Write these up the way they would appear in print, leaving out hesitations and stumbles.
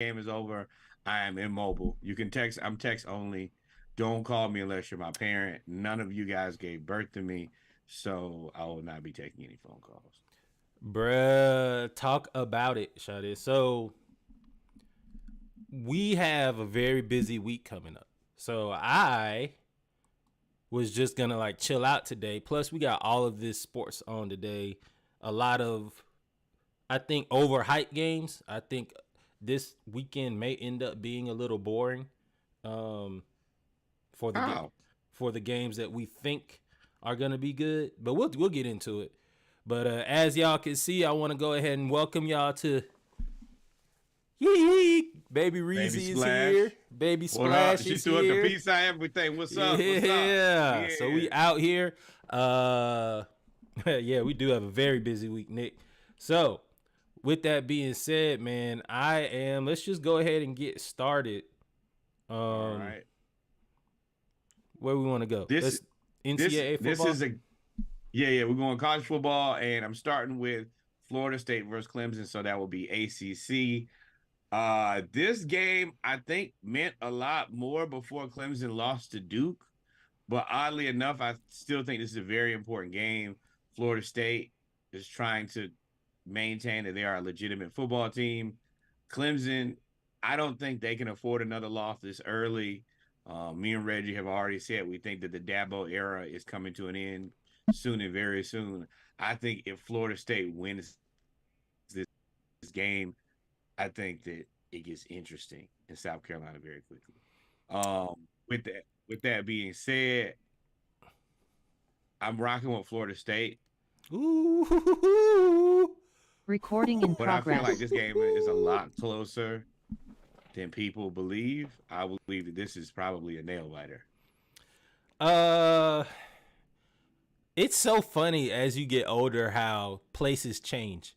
game is over, I am immobile. You can text. I'm text only. Don't call me unless you're my parent. None of you guys gave birth to me, so I will not be taking any phone calls. Bruh, talk about it, Shadi. So we have a very busy week coming up. So I was just gonna like chill out today. Plus, we got all of this sports on today. A lot of, I think, overhyped games. I think this weekend may end up being a little boring um, for the Oh, for the games that we think are gonna be good. But we'll get into it. But as y'all can see, I want to go ahead and welcome y'all to Yee. Baby Reese baby is here. Splash. Baby What up? Splash She is threw up the here. peace sign, everything. What's up? What's up? Yeah. So we Yeah. out here. Uh yeah, we do have a very busy week, Nick. So with that being said, man, let's just go ahead and get started. All Um right. where we want to go. This Let's this NCAA this is football. a yeah. We're going college football, and I'm starting with Florida State versus Clemson, so that will be ACC. This game I think meant a lot more before Clemson lost to Duke. But oddly enough, I still think this is a very important game. Florida State is trying to maintain that they are a legitimate football team. Clemson, I don't think they can afford another loss this early. Me and Reggie have already said we think that the Dabo era is coming to an end soon and very soon. I think if Florida State wins this game, I think that it gets interesting in South Carolina very quickly. With that being said, I'm rocking with Florida State, Ooh. Recording in but I feel like progress. this game is a lot closer than people believe. I believe that this is probably a nail biter. Uh it's so funny as you get older how places change.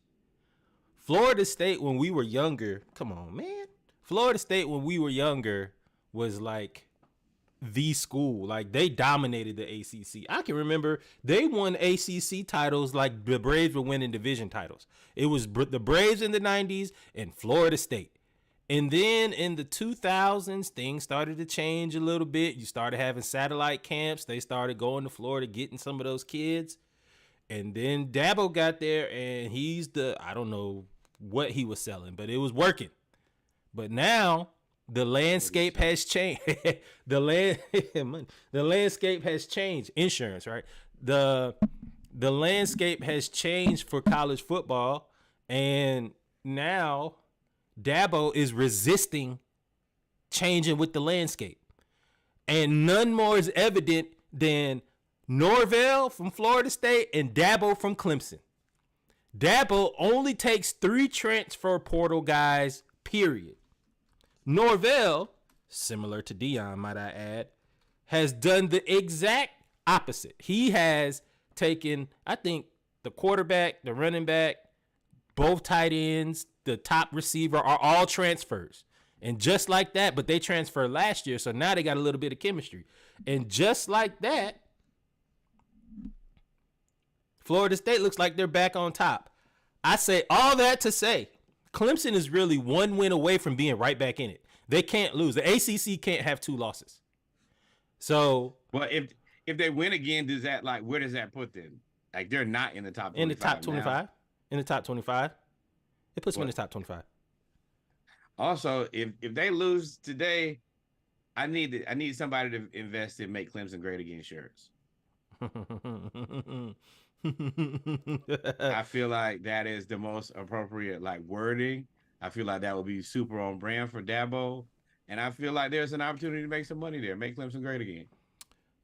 Florida State when we were younger, come on, man. Florida State when we were younger was like the school. Like they dominated the ACC. I can remember they won ACC titles like the Braves were winning division titles. It was the Braves in the 90s and Florida State. And then in the 2000s, things started to change a little bit. You started having satellite camps. They started going to Florida, getting some of those kids. And then Dabo got there and I don't know what he was selling, but it was working. But now the What he's landscape selling. has changed. The landscape has changed. Insurance, right? The landscape has changed for college football, and now Dabo is resisting changing with the landscape. And none more is evident than Norvell from Florida State and Dabo from Clemson. Dabo only takes 3 transfer portal guys, period. Norvell, similar to Dion, might I add, has done the exact opposite. He has taken, I think, the quarterback, the running back, both tight ends, the top receiver are all transfers. And just like that, but they transferred last year, so now they got a little bit of chemistry. And just like that, Florida State looks like they're back on top. I say all that to say Clemson is really one win away from being right back in it. They can't lose. The ACC can't have 2 losses. So But if they win again, does that like where does that put them? Like they're not in the top in the top 25 now. 25, in the top 25, it puts them in the But top 25. also, if they lose today, I need somebody to invest in make Clemson great again shirts. I feel like that is the most appropriate like wording. I feel like that would be super on brand for Dabo. And I feel like there's an opportunity to make some money there, make Clemson great again.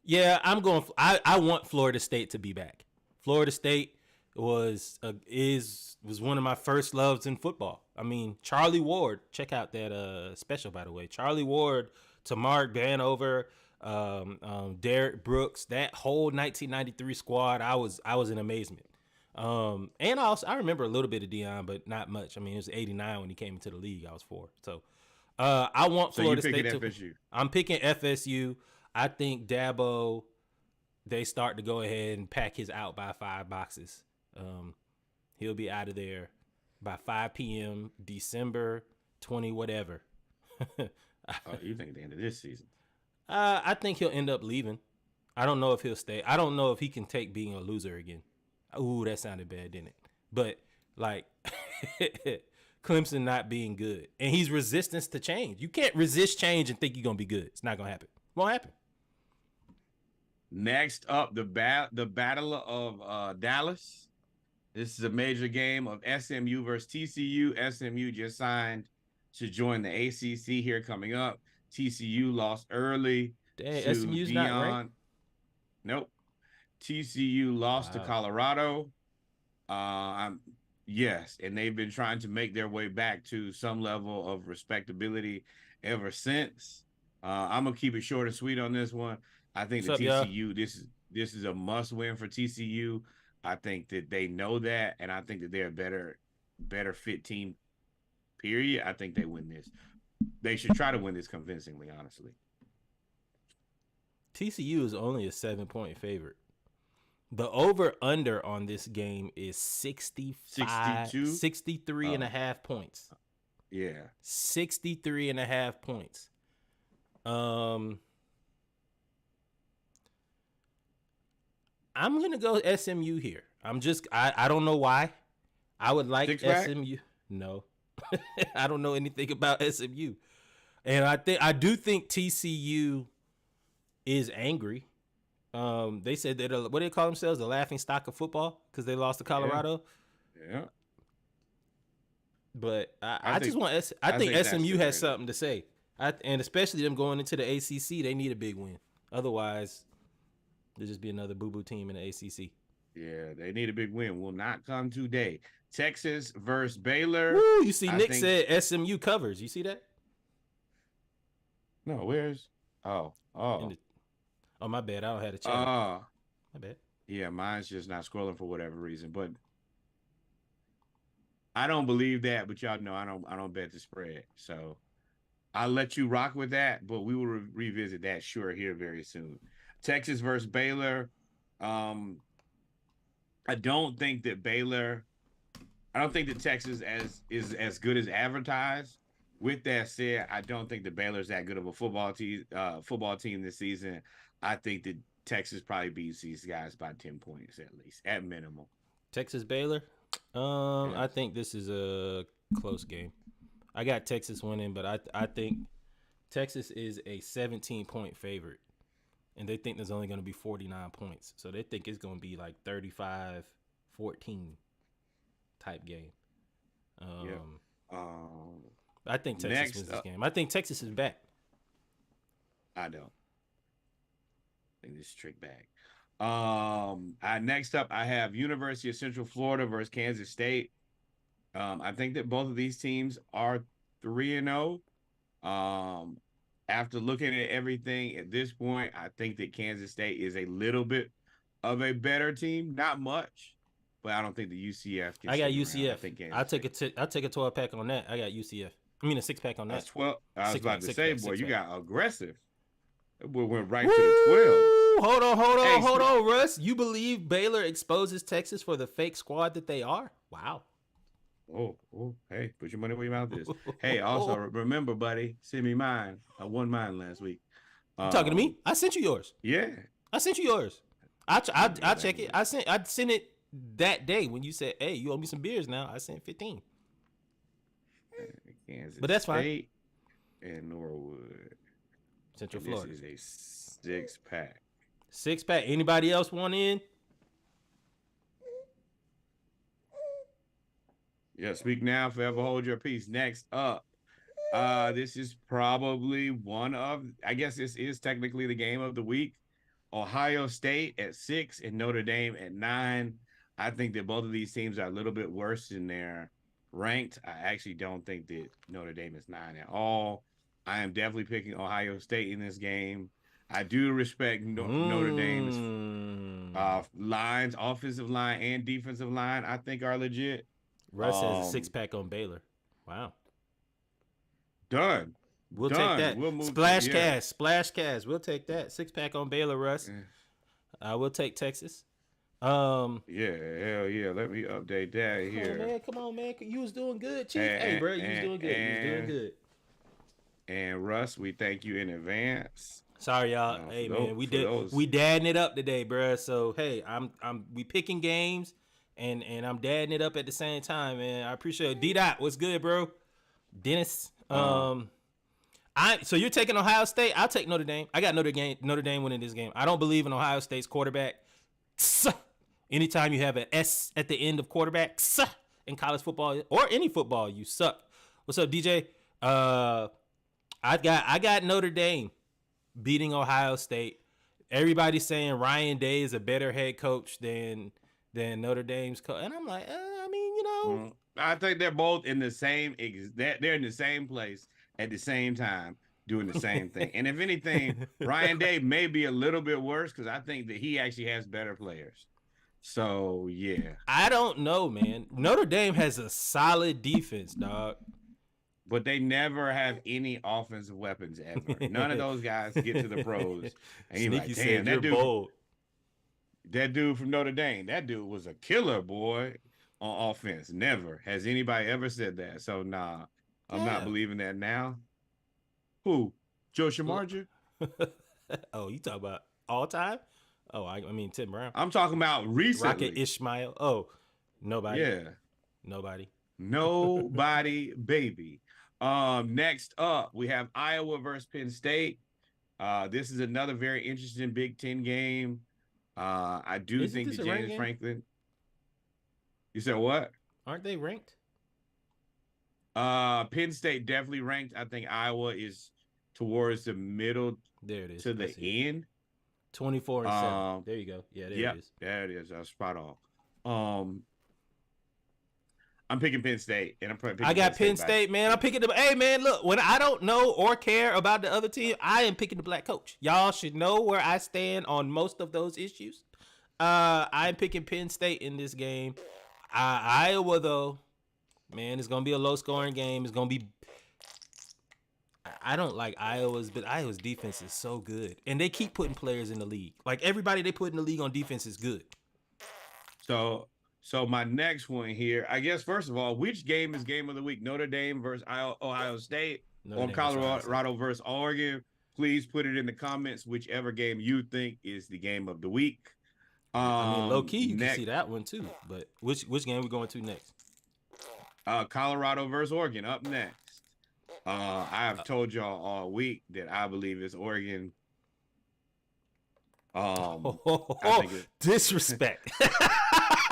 Yeah, I'm going. I want Florida State to be back. Florida State was one of my first loves in football. I mean, Charlie Ward. Check out that special, by the way. Charlie Ward to Mark Vanover, Derek Brooks. That whole 1993 squad. I was in amazement. And I remember a little bit of Dion, but not much. I mean, it was '89 when he came into the league. I was 4. So I want So you Florida picking State to. FSU. I'm picking FSU. I think Dabo, they start to go ahead and pack his out by 5 boxes. He'll be out of there by 5 p.m. December 20 whatever. Oh, you think at the end of this season? I think he'll end up leaving. I don't know if he'll stay. I don't know if he can take being a loser again. Ooh, that sounded bad, didn't it? But like Clemson not being good, and he's resistance to change. You can't resist change and think you're gonna be good. It's not gonna happen. Won't happen. Next up, the Battle of Dallas. This is a major game of SMU versus TCU. SMU just signed to join the ACC here coming up. TCU lost early Dang, to SMU's not ranked. Dion. Nope. TCU lost to Wow. Colorado. I'm yes, and they've been trying to make their way back to some level of respectability ever since. I'm gonna keep it short and sweet on this one. I think What's the up, y'all? TCU this is a must win for TCU. I think that they know that, and I think that they're a better fit team. Period. I think they win this. They should try to win this convincingly, honestly. TCU is only a 7-point favorite. The over under on this game is 65, 62? 63 and a half points. Yeah. 63 and a half points. I'm going to go SMU here. I don't know why. I would like SMU. No. I don't know anything about SMU. And I do think TCU is angry. They said that what do they call themselves? The laughing stock of football because they lost to Colorado. Yeah. But I think SMU has something to say. And especially them going into the ACC, they need a big win. Otherwise, there'll just be another boo-boo team in the ACC. Yeah, they need a big win. Will not come today. Texas versus Baylor. Woo, you see, Nick said SMU covers. You see that? No, where's? Oh, my bad. I don't have the chat. My bad. Yeah, mine's just not scrolling for whatever reason. But I don't believe that. But y'all know I don't bet the spread. So I'll let you rock with that. But we will revisit that sure here very soon. Texas versus Baylor. I don't think that Texas is as good as advertised. With that said, I don't think that Baylor's that good of a football team this season. I think that Texas probably beats these guys by 10 points at least, at minimum. Texas Baylor. Yes. I think this is a close game. I got Texas winning, but I think Texas is a 17-point favorite. And they think there's only going to be 49 points. So they think it's going to be like 35-14 type game. I think Texas wins this game. I think Texas is back. I don't. I think this is trick bag. Next up, I have University of Central Florida versus Kansas State. I think that both of these teams are 3-0. After looking at everything at this point, I think that Kansas State is a little bit of a better team. Not much, but I don't think the UCF can. I got UCF. I'll take a 12-pack on that. I got UCF. I mean a 6-pack on that. That's 12. I was about to say, boy, you got aggressive. We went right to the 12. Hold on, Russ. You believe Baylor exposes Texas for the fake squad that they are? Wow. Oh, hey, put your money where your mouth is. Hey, also remember, buddy, send me mine. I won mine last week. You talking to me? I sent you yours. Yeah, I sent you yours. I check it. I sent it that day when you said, "Hey, you owe me some beers now." I sent 15. Kansas but that's State fine. And Norwood, Central Florida. This is a 6-pack. 6-pack. Anybody else want in? Yeah, speak now, forever hold your peace. Next up, this is probably I guess this is technically the game of the week. Ohio State at 6 and Notre Dame at 9. I think that both of these teams are a little bit worse than they're ranked. I actually don't think that Notre Dame is 9 at all. I am definitely picking Ohio State in this game. I do respect Notre Dame's lines, offensive line and defensive line, I think are legit. Russ has a 6-pack on Baylor. Wow. Done. We'll take that. We'll move Splash cast. We'll take that. 6-pack on Baylor, Russ. Yeah. I will take Texas. Yeah, hell yeah. Let me update that Come on, here. man. Come on, man. You was doing good, Chief. Hey, And bro, you was doing good. You was doing good. and Russ, we thank you in advance. Sorry, y'all. For Hey, those man, for those we dadding it up today, bro. So hey, we picking games, and I'm dadding it up at the same time, man. I appreciate it. D Dot, what's good, bro? Dennis, uh so you're taking Ohio State. I'll take Notre Dame. I got Notre Dame winning this game. I don't believe in Ohio State's quarterback. Anytime you have an S at the end of quarterback in college football or any football, you suck. What's up, DJ? I got Notre Dame beating Ohio State. Everybody's saying Ryan Day is a better head coach than Notre Dame's coach, and I'm like, I mean, I think they're both in the same they're in the same place at the same time doing the same thing. And if anything, Ryan Day may be a little bit worse because I think that he actually has better players. So yeah. I don't know, man. Notre Dame has a solid defense, dog. But they never have any offensive weapons ever. None of those guys get to the pros. And you're like, damn, that dude, bold. That dude from Notre Dame, that dude was a killer, boy, on offense. Never has anybody ever said that. So nah, I'm not believing that now. Who? Joe Shamarja? Oh, you talk about all time? Oh, I mean Tim Brown. I'm talking about recently. Rocket Ishmael. Oh, nobody. Yeah. Nobody. Nobody, baby. Next up, we have Iowa versus Penn State. This is another very interesting Big Ten game. I do think that James Franklin. You said what? Aren't they ranked? Penn State definitely ranked. I think Iowa is towards the middle. There it is. To the end. 24-7. There you go. Yeah, there it is. There it is. Spot on. I'm picking Penn State, and I got Penn State, man. I'm picking the. Hey, man, look. When I don't know or care about the other team, I am picking the black coach. Y'all should know where I stand on most of those issues. I'm picking Penn State in this game. Iowa, though, man, it's gonna be a low-scoring game. It's gonna be. I don't like Iowa's, but Iowa's defense is so good, and they keep putting players in the league. Like everybody they put in the league on defense is good. So my next one here, I guess, first of all, which game is game of the week? Notre Dame versus Ohio State or Colorado versus Oregon? Please put it in the comments, whichever game you think is the game of the week. I mean, low key, you can see that one too. But which game we going to next? Colorado versus Oregon up next. I have told y'all all week that I believe it's Oregon. Disrespect.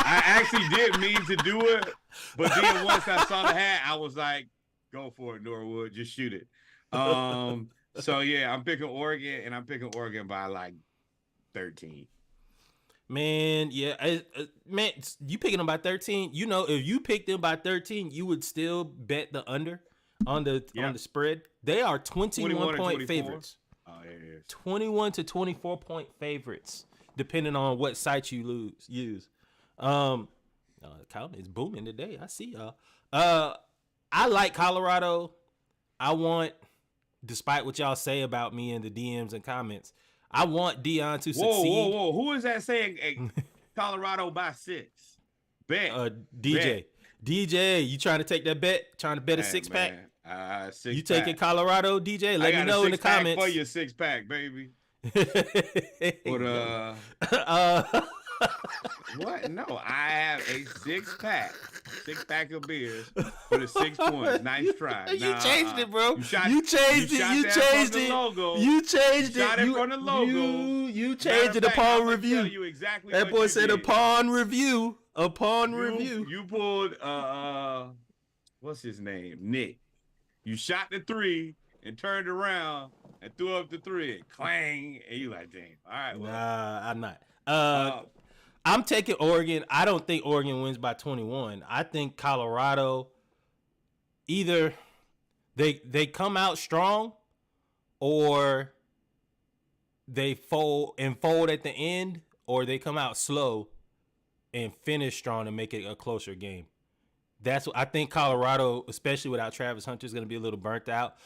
I actually didn't mean to do it, but then once I saw the hat, I was like, "Go for it, Norwood, just shoot it." So yeah, I'm picking Oregon, and I'm picking Oregon by like 13. Man, yeah, man, you picking them by 13. You know, if you picked them by 13, you would still bet the under on the spread. They are 21 point favorites. Oh, there it is. 21 to 24 point favorites, depending on what site you use. Count is booming today. I see y'all. I like Colorado. I want, despite what y'all say about me in the DMs and comments, I want Deion to succeed. Whoa! Who is that saying Colorado by 6? Bet. DJ, you trying to take that bet? Trying to bet a 6-pack? You taking Colorado, DJ? Let me know in the comments. For your 6-pack, baby. But what? No, I have a 6-pack of beers for the 6 points. Nice try. You changed it, bro. You changed it. You changed it from the logo. You changed it upon review. You exactly that boy said did. Upon review. Review. You pulled what's his name? Nick. You shot the 3 and turned around and threw up the 3. Clang. And you like, damn. All right. Well. Nah, I'm not. I'm taking Oregon. I don't think Oregon wins by 21. I think Colorado either they come out strong or they fold at the end, or they come out slow and finish strong and make it a closer game. That's what I think. Colorado, especially without Travis Hunter, is going to be a little burnt out.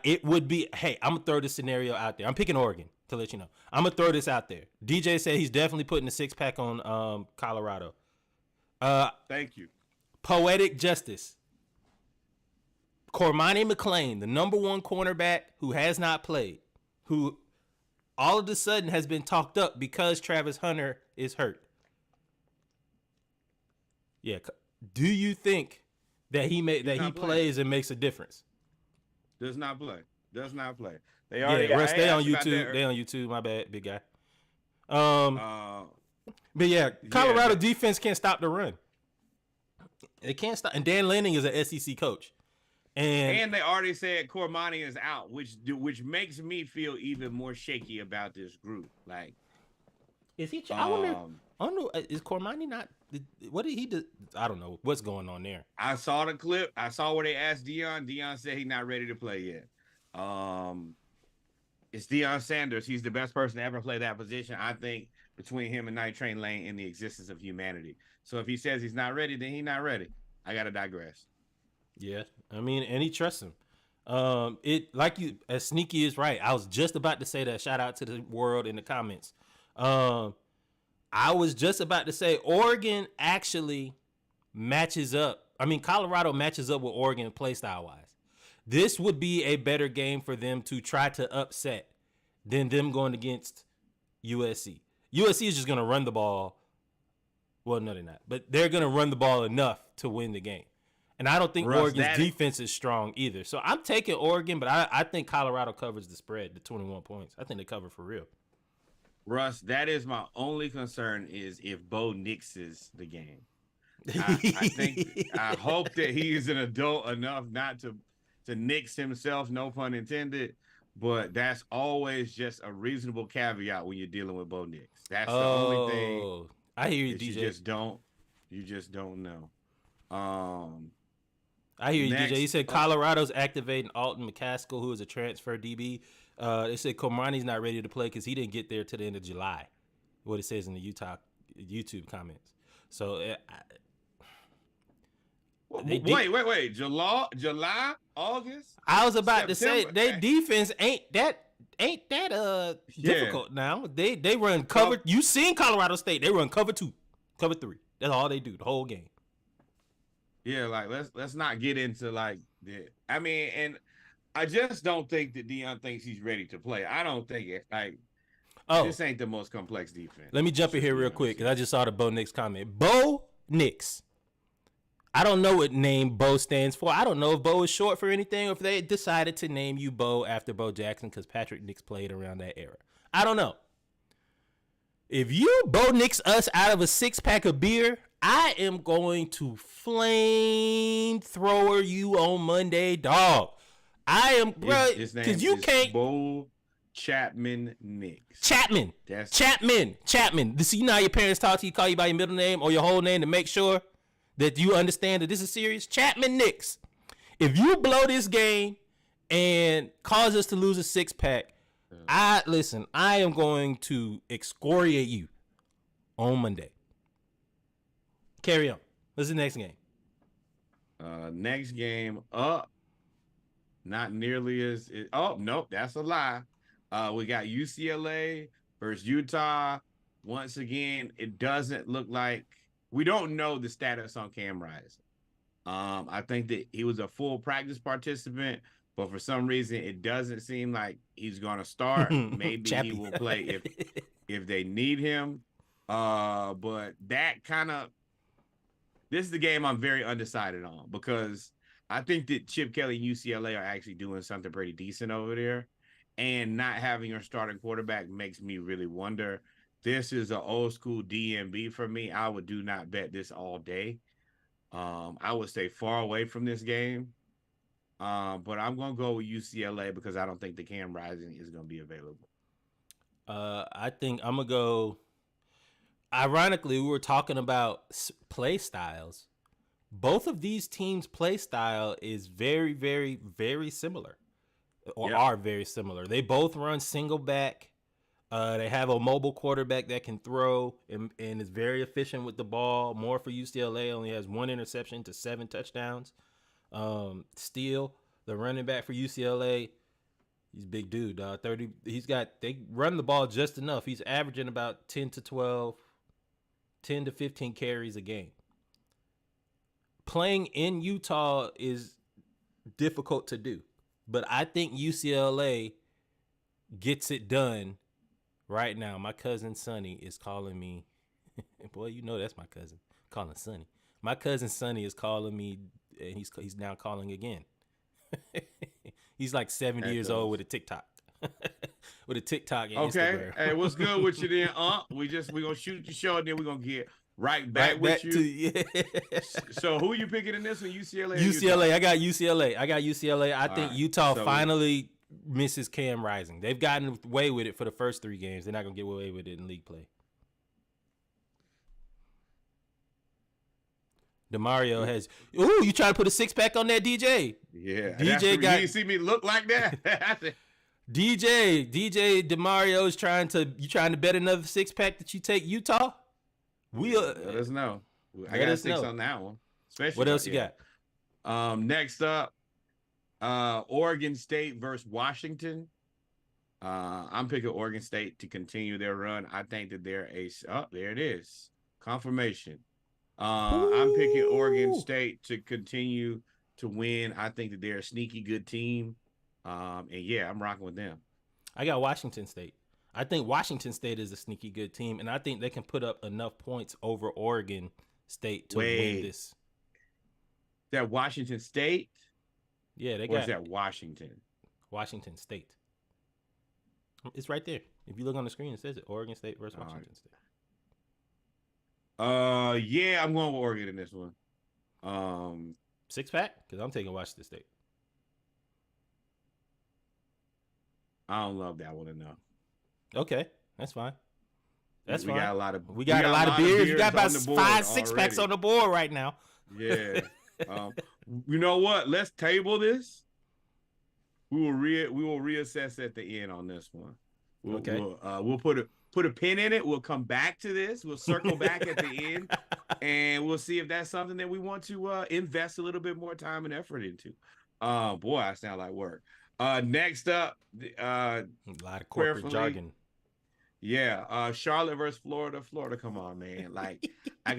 It would be. Hey, I'm gonna throw this scenario out there. I'm picking Oregon to let you know. I'm gonna throw this out there. DJ said he's definitely putting a 6-pack on Colorado. Thank you. Poetic justice. Cormani McClain, the number one cornerback who has not played, who all of a sudden has been talked up because Travis Hunter is hurt. Yeah. Do you think that he plays and makes a difference? Does not play. They already Russ, they on YouTube. They on YouTube. My bad, big guy. But yeah, Colorado defense can't stop the run. They can't stop. And Dan Lanning is an SEC coach. And they already said Cormani is out, which makes me feel even more shaky about this group. Like, is he? I don't know. Is Cormani not? What did he do? I don't know what's going on there. I saw the clip. I saw where they asked Deion. Deion said he's not ready to play yet. It's Deion Sanders. He's the best person to ever play that position. I think between him and Night Train Lane in the existence of humanity. So if he says he's not ready, then he's not ready. I gotta digress. Yeah, I mean, and he trusts him. As Sneaky is right. I was just about to say that. Shout out to the world in the comments. I was just about to say Oregon actually matches up. I mean, Colorado matches up with Oregon play style wise. This would be a better game for them to try to upset than them going against USC. USC is just going to run the ball. Well, no, they're not. But they're going to run the ball enough to win the game. And I don't think Oregon's defense is strong either. So I'm taking Oregon, but I think Colorado covers the spread, the 21 points. I think they cover for real. Russ, that is my only concern is if Bo nixes the game. I hope that he is an adult enough not to nix himself, no pun intended. But that's always just a reasonable caveat when you're dealing with Bo Nix. That's the only thing. I hear you, DJ. You just don't know. I hear you, DJ. He said Colorado's activating Alton McCaskill, who is a transfer DB. They said Cormani's not ready to play because he didn't get there to the end of July. What it says in the YouTube comments. So wait. July, August. I was about September. To say their defense ain't that difficult now. They run cover. You seen Colorado State? They run cover 2, cover 3. That's all they do the whole game. Yeah, like let's not get into like the. I mean, and I just don't think that Deion thinks he's ready to play. I don't think it. Like, this ain't the most complex defense. Let me jump in here real quick because I just saw the Bo Nix comment. Bo Nix. I don't know what name Bo stands for. I don't know if Bo is short for anything or if they decided to name you Bo after Bo Jackson because Patrick Nix played around that era. I don't know. If you Bo Nix us out of a 6-pack of beer, I am going to flamethrower you on Monday, dog. I am, bro, because you can't. Bo Chapman Nix. Chapman. Chapman. See, you know how your parents talk to you, call you by your middle name or your whole name to make sure that you understand that this is serious? Chapman Nix. If you blow this game and cause us to lose a 6-pack, I am going to excoriate you on Monday. Carry on. What's the next game? Next game up. Not nearly as nope, that's a lie. We got UCLA versus Utah. Once again, it doesn't look like we don't know the status on Cam Rising. I think that he was a full practice participant, but for some reason it doesn't seem like he's gonna start. Maybe he will play if they need him. But that kind of this is the game I'm very undecided on because I think that Chip Kelly and UCLA are actually doing something pretty decent over there. And not having your starting quarterback makes me really wonder. This is an old school DMB for me. I would do not bet this all day. I would stay far away from this game. But I'm going to go with UCLA because I don't think the Cam Rising is going to be available. I think I'm going to go. Ironically, we were talking about play styles. Both of these teams' play style is very, very, very similar. Are very similar. They both run single back. They have a mobile quarterback that can throw and is very efficient with the ball. More for UCLA, only has 1 interception to 7 touchdowns. Steele, the running back for UCLA, He's a big dude, dog. 30. They run the ball just enough. He's averaging about 10 to 12, 10 to 15 carries a game. Playing in Utah is difficult to do, but I think UCLA gets it done right now. My cousin Sonny is calling me. Boy, you know that's my cousin calling Sonny. My cousin Sonny is calling me, and he's now calling again. He's like 70 years old with a TikTok. With a TikTok and okay. Instagram. Hey, what's good with you then? We gonna shoot the show and then we're gonna get right back with you. Yeah. So who you picking in this one? UCLA? UCLA. I got UCLA. I think right. Utah So- finally misses Cam Rising. They've gotten away with it for the first 3 games. They're not gonna get away with it in league play. DeMario has. Ooh, you trying to put a 6-pack on that, DJ? Yeah. DJ got. You see me look like that? DJ DeMario is trying to. You trying to bet another 6-pack that you take Utah? Let us know. I got a 6 on that one. Especially what else you got? Next up, Oregon State versus Washington. I'm picking Oregon State to continue their run. I think that they're there it is. Confirmation. I'm picking Oregon State to continue to win. I think that they're a sneaky good team. And yeah, I'm rocking with them. I got Washington State. I think Washington State is a sneaky good team, and I think they can put up enough points over Oregon State to win this. Is that Washington State? Yeah, they Or got is that Washington? Washington State. It's right there. If you look on the screen, it says it. Oregon State versus Washington State. Yeah, I'm going with Oregon in this one. 6-pack? Because I'm taking Washington State. I don't love that one enough. Okay, that's fine. That's fine. We got a lot of beers. You got about 5 6 already. packs on the board right now. Yeah. You know what? Let's table this. We will reassess at the end on this one. We'll put a pin in it. We'll come back to this. We'll circle back at the end, and we'll see if that's something that we want to invest a little bit more time and effort into. Boy, I sound like work. Next up, a lot of corporate jargon. Yeah, Charlotte versus Florida. Florida, come on, man. Like I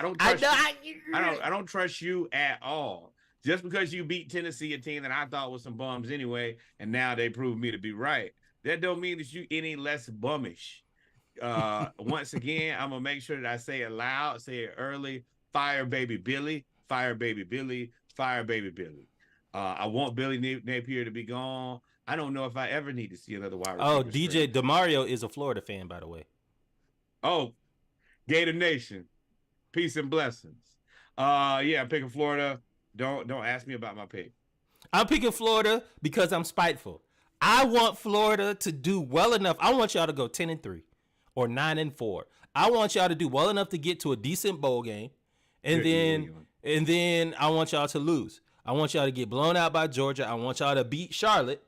don't trust you at all. Just because you beat Tennessee, a team that I thought was some bums anyway, and now they proved me to be right. That don't mean that you any less bummish. Once again, I'm gonna make sure that I say it loud, say it early. Fire baby Billy, fire baby Billy, fire baby Billy. I want Billy Napier to be gone. I don't know if I ever need to see another wide receiver. Oh, DJ DeMario is a Florida fan, by the way. Oh, Gator Nation, peace and blessings. Yeah, I'm picking Florida. Don't ask me about my pick. I'm picking Florida because I'm spiteful. I want Florida to do well enough. I want y'all to go 10-3 or 9-4. I want y'all to do well enough to get to a decent bowl game, and then I want y'all to lose. I want y'all to get blown out by Georgia. I want y'all to beat Charlotte,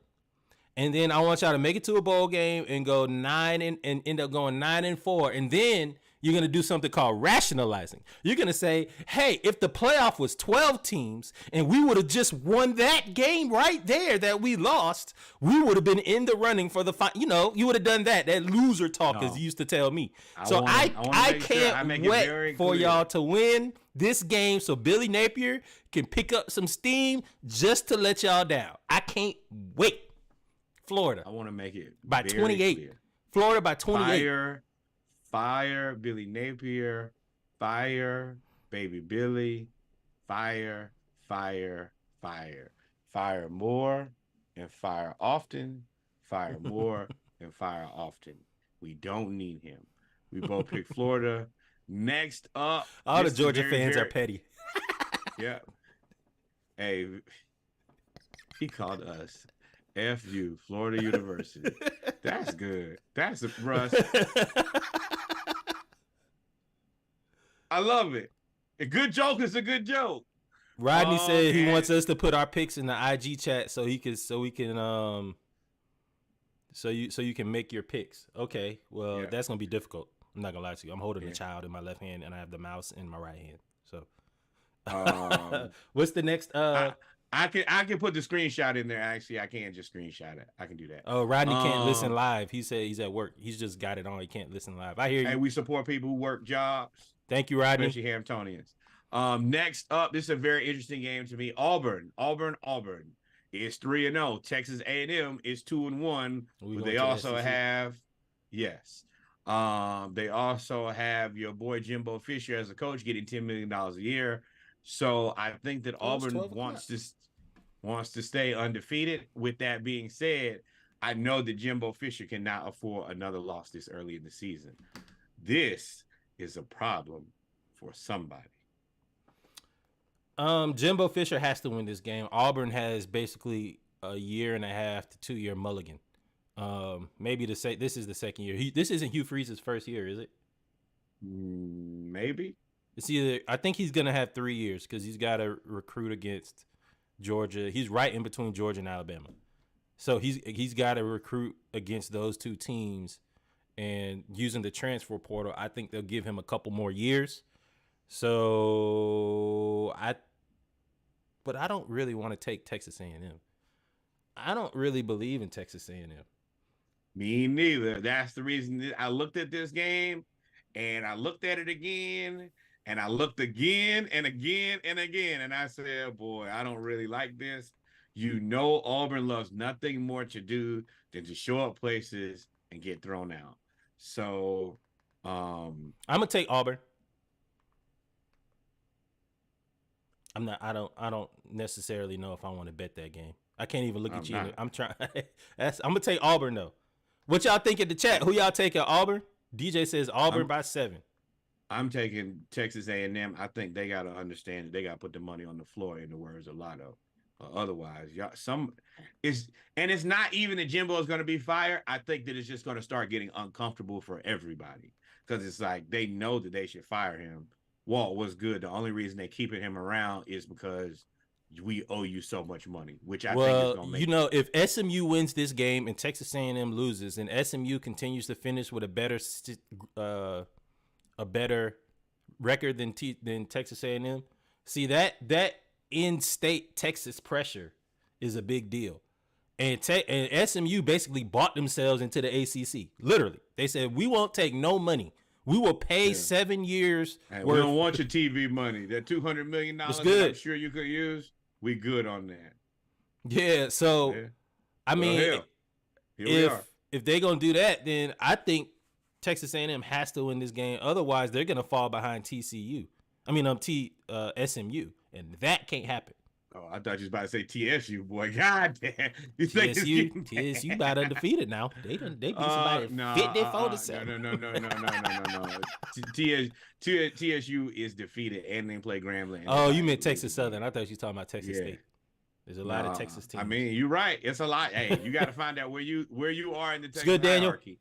and then I want y'all to make it to a bowl game and go 9 and end up going 9-4, and then you're going to do something called rationalizing. You're going to say, hey, if the playoff was 12 teams and we would have just won that game right there that we lost, we would have been in the running for the final. You know, you would have done that loser talk, as you used to tell me. I can't wait for y'all to win this game so Billy Napier can pick up some steam just to let y'all down. I can't wait. Florida. I want to make it by 28. Clear. Florida by 28. Fire Billy Napier, fire baby Billy, fire more and fire often, fire more and fire often. We don't need him. We both pick Florida. Next up, all the Georgia fans are petty. Yeah. Hey, he called us FU, Florida University. That's good. That's a Russ. I love it. A good joke is a good joke. Rodney said he wants us to put our picks in the IG chat so you can make your picks. Okay, well that's gonna be difficult. I'm not gonna lie to you. I'm holding a child in my left hand and I have the mouse in my right hand. So, what's the next? I I can put the screenshot in there. Actually, I can just screenshot it. I can do that. Oh, Rodney can't listen live. He said he's at work. He's just got it on. He can't listen live. I hear Hey, you. we support people who work jobs, Thank you, Rodney. especially Hamptonians. Next up, this is a very interesting game to me. Auburn is 3-0. Texas A&M is 2-1. We But going they to also SEC. have, yes, they also have your boy Jimbo Fisher as a coach getting $10 million a year. So I think that Oh, it's Auburn 12 o'clock. wants to stay undefeated. With that being said, I know that Jimbo Fisher cannot afford another loss this early in the season. This is a problem for somebody. Jimbo Fisher has to win this game. Auburn has basically a 1.5 to 2 year mulligan. Maybe to say this is the second year. This isn't Hugh Freeze's first year, is it? Maybe. It's either. I think he's gonna have 3 years because he's got to recruit against Georgia. He's right in between Georgia and Alabama, so he's got to recruit against those two teams. And using the transfer portal, I think they'll give him a couple more years. But I don't really want to take Texas A&M. I don't really believe in Texas A&M. Me neither. That's the reason I looked at this game and I looked at it again and I looked again and again and again. And I said, boy, I don't really like this. You know, Auburn loves nothing more to do than to show up places and get thrown out. So I'm gonna take Auburn. I don't necessarily know if I want to bet that game. I can't even look at you. I'm trying. I'm gonna take Auburn though. What y'all think in the chat? Who y'all taking? Auburn? DJ says Auburn by 7. I'm taking Texas A&M. I think they got to understand that they got to put the money on the floor, in the words of Lotto. Otherwise, it's not even that Jimbo is going to be fired. I think that it's just going to start getting uncomfortable for everybody because it's like they know that they should fire him. Walt was good. The only reason they're keeping him around is because we owe you so much money, which I think is going to make if SMU wins this game and Texas A&M loses, and SMU continues to finish with a better record than Texas A&M, see that in-state Texas pressure is a big deal. And SMU basically bought themselves into the ACC. Literally, they said we won't take no money. We will pay 7 years. We don't want your TV money. That $200 million that I'm sure you could use. We good on that. Yeah. So, I mean, if they're gonna do that, then I think Texas A&M has to win this game. Otherwise, they're gonna fall behind TCU. I mean, SMU, and that can't happen. Oh, I thought you was about to say TSU, boy. God damn. TSU about undefeated now. They beat somebody 54-7. No. TSU is defeated and they play Grambling. Oh, you meant Texas Southern. I thought you were talking about Texas State. There's a lot of Texas teams. I mean, you're right. It's a lot. Hey, you got to find out where you are in the Texas good, hierarchy.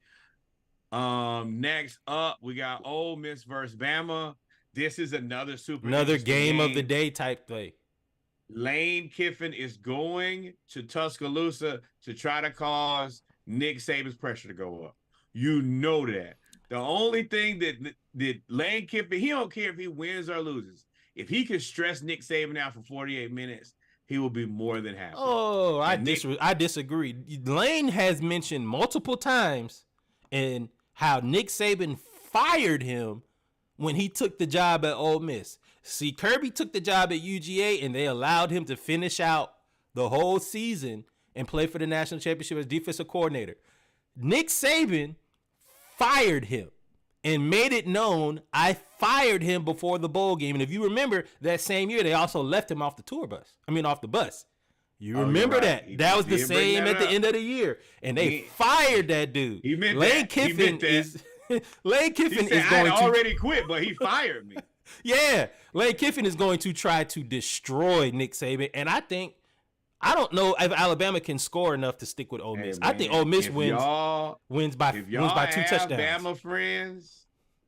Next up, we got Ole Miss versus Bama. This is another game of the day type play. Lane Kiffin is going to Tuscaloosa to try to cause Nick Saban's pressure to go up. You know that. The only thing that Lane Kiffin, he don't care if he wins or loses. If he can stress Nick Saban out for 48 minutes, he will be more than happy. Oh, I disagree. Lane has mentioned multiple times and how Nick Saban fired him when he took the job at Ole Miss. See, Kirby took the job at UGA, and they allowed him to finish out the whole season and play for the national championship as defensive coordinator. Nick Saban fired him and made it known, I fired him before the bowl game. And if you remember, that same year, they also left him off the bus. You remember that? That was the same at the end of the year. And they fired that dude. Lane Kiffin is going to... I already quit, but he fired me. Yeah, Lane Kiffin is going to try to destroy Nick Saban, and I don't know if Alabama can score enough to stick with Ole Miss. I think Ole Miss wins by 2 touchdowns. Alabama friends,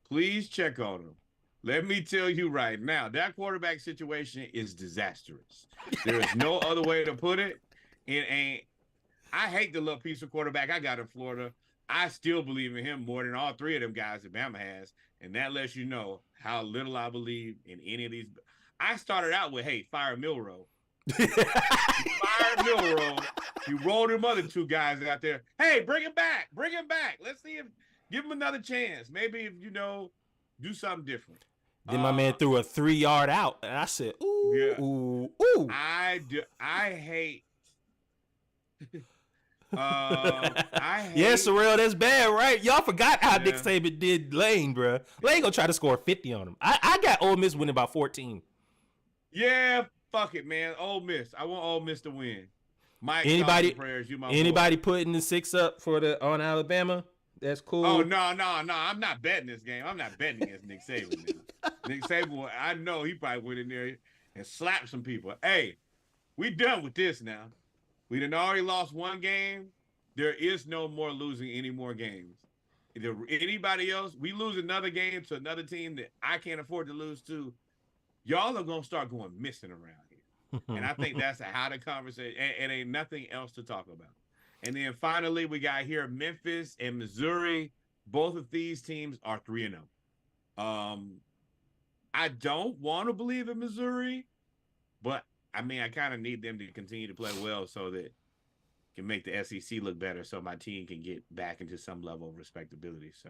please check on them. Let me tell you right now, that quarterback situation is disastrous. There is no other way to put it. I hate the little piece of quarterback I got in Florida. I still believe in him more than all three of them guys that Bama has. And that lets you know how little I believe in any of these. I started out with, hey, fire Milroe. You fired Milrow. You rolled them other two guys out there. Hey, bring him back. Bring him back. Let's see if give him another chance. Maybe if do something different. Then my man threw a 3-yard out, and I said, "Ooh, Yeah. ooh, ooh." I hate. I Yeah, hate. Sorrell, that's bad, right? Y'all forgot how Nick Yeah. Saban did Lane, bro. Lane gonna try to score 50 on him. I got Ole Miss winning by 14. Yeah, fuck it, man. Ole Miss. I want Ole Miss to win. Mike, thoughts and Anybody prayers. You my boy. anybody putting the 6 up for the on Alabama? That's Oh cool. no. I'm not betting this game. I'm not betting against Nick Saban now. Nick Saban, I know he probably went in there and slapped some people. Hey, we done with this now. We done already lost one game. There is no more losing any more games. If anybody else, we lose another game to another team that I can't afford to lose to, y'all are gonna start going missing around here. And I think that's how the conversation and ain't nothing else to talk about. And then finally, we got here Memphis and Missouri. Both of these teams are 3-0. I don't want to believe in Missouri, but I mean, I kind of need them to continue to play well so that can make the SEC look better, so my team can get back into some level of respectability. So,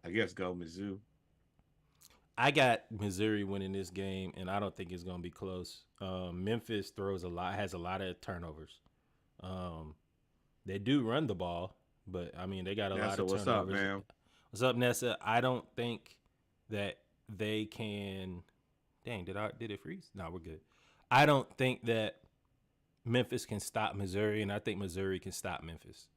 I guess go Mizzou. I got Missouri winning this game, and I don't think it's gonna be close. Memphis has a lot of turnovers. They do run the ball, but I mean they got a lot of turnovers. What's up, man? What's up, Nessa? I don't think that they can. Dang, did it freeze? No, we're good. I don't think that Memphis can stop Missouri, and I think Missouri can stop Memphis.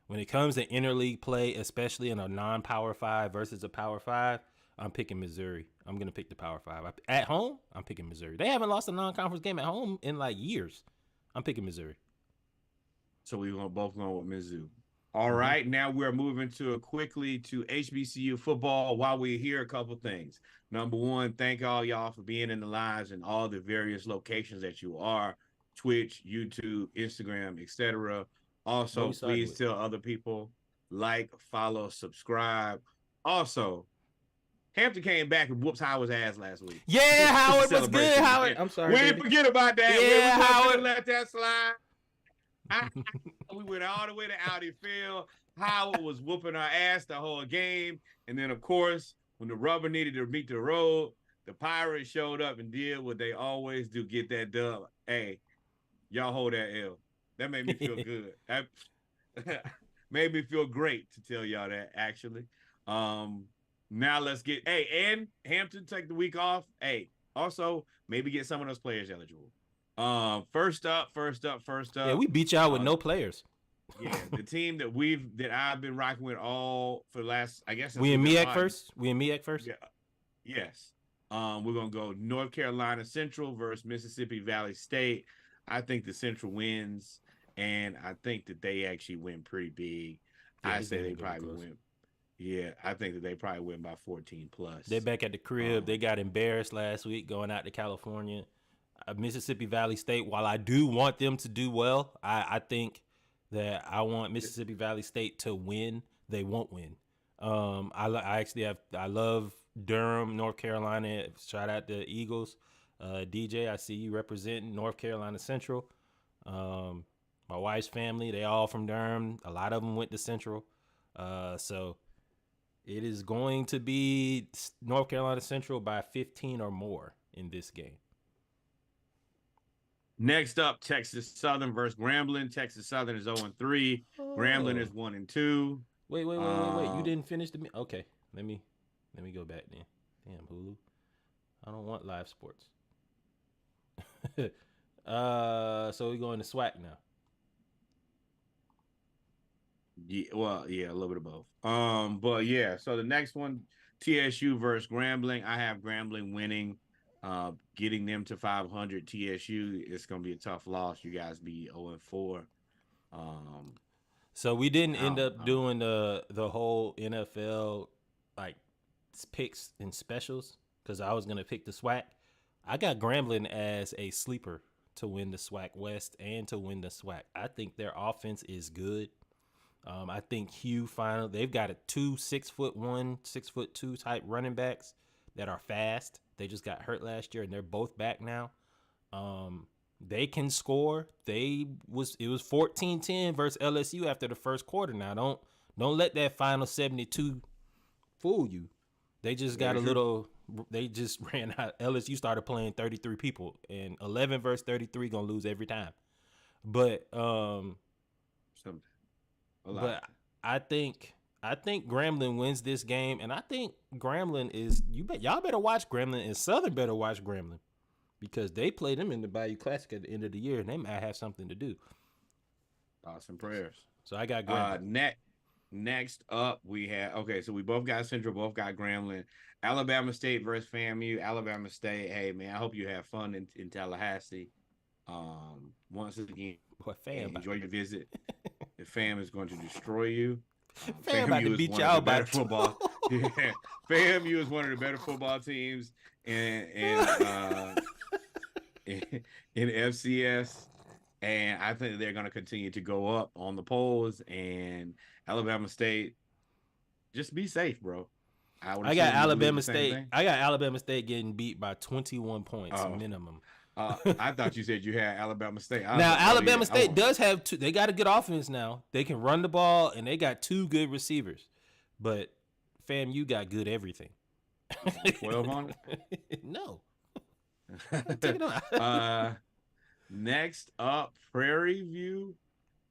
When it comes to interleague play, especially in a non-Power 5 versus a Power 5, I'm picking Missouri. I'm going to pick the Power 5. At home, I'm picking Missouri. They haven't lost a non-conference game at home in like years. I'm picking Missouri. So we both going with Mizzou. All right, now we're moving quickly to HBCU football. While we're here, a couple things. Number one, thank all y'all for being in the lives and all the various locations that you are. Twitch, YouTube, Instagram, etc. Also, please tell other people, like, follow, subscribe. Also, Hampton came back and whoops Howard's ass last week. Yeah, Howard was good. Howard, I'm sorry. We didn't forget about that. Yeah, Howard. Let that slide. We went all the way to Audi Field. Howard was whooping our ass the whole game. And then, of course, when the rubber needed to meet the road, the Pirates showed up and did what they always do, get that dub. Hey, y'all hold that L. That made me feel good. That made me feel great to tell y'all that, actually. Now let's get, and Hampton take the week off. Hey, also, maybe get some of those players eligible. First up. Yeah, we beat y'all with no players. Yeah, the team that I've been rocking with all for the last, I guess. We in MEAC first? Yeah. Yes. We're gonna go North Carolina Central versus Mississippi Valley State. I think the Central wins, and I think that they actually win pretty big. Yeah, I say they probably win. Yeah, I think that they probably win by 14 plus. They're back at the crib. They got embarrassed last week going out to California. Mississippi Valley State, while I do want them to do well, I think that I want Mississippi Valley State to win. They won't win. I love Durham, North Carolina. Shout out to Eagles. DJ, I see you representing North Carolina Central. My wife's family, they all from Durham. A lot of them went to Central. So it is going to be North Carolina Central by 15 or more in this game. Next up, Texas Southern versus Grambling. Texas Southern is 0-3. Grambling is 1-2. Wait. You didn't finish the. Okay, let me go back then. Damn, Hulu. I don't want live sports. So we're going to SWAC now. Yeah, well, yeah, a little bit of both. But yeah, so the next one, TSU versus Grambling. I have Grambling winning. Getting them to 500. TSU, it's gonna be a tough loss. You guys be 0-4. So we didn't end up doing the whole NFL like picks and specials because I was gonna pick the SWAC. I got Grambling as a sleeper to win the SWAC West and to win the SWAC. I think their offense is good. I think they've got 2 6'1", 6'2" type running backs that are fast. They just got hurt last year, and they're both back now. They can score. It was 14-10 versus LSU after the first quarter. Now don't let that final 72 fool you. They just got Very a true. little. They just ran out. LSU started playing 33 people, and 11 versus 33 gonna lose every time. But Some a lot. but I think I think Grambling wins this game, and I think Grambling is y'all better watch Grambling, and Southern better watch Grambling because they play them in the Bayou Classic at the end of the year, and they might have something to do. Thoughts and prayers. So I got Grambling. Next up we have okay, so we both got Central, both got Grambling. Alabama State versus FAMU. Alabama State. Hey man, I hope you have fun in Tallahassee. Once again, Boy, fam about enjoy to your visit. The fam is going to destroy you. fam about to FAMU is beat one of the y'all by better two. football. Yeah, FAMU is one of the better football teams in in FCS, and I think they're going to continue to go up on the polls. And Alabama State, just be safe, bro. I would I got assume you believe the Alabama same State. thing. I got Alabama State getting beat by 21 points Oh, minimum. I thought you said you had Alabama State. I was Now like, oh Alabama yeah, I State want. does have two. They got a good offense now. They can run the ball and they got two good receivers. But fam, you got good everything. 12 on No, take it. it on. uh, next up, Prairie View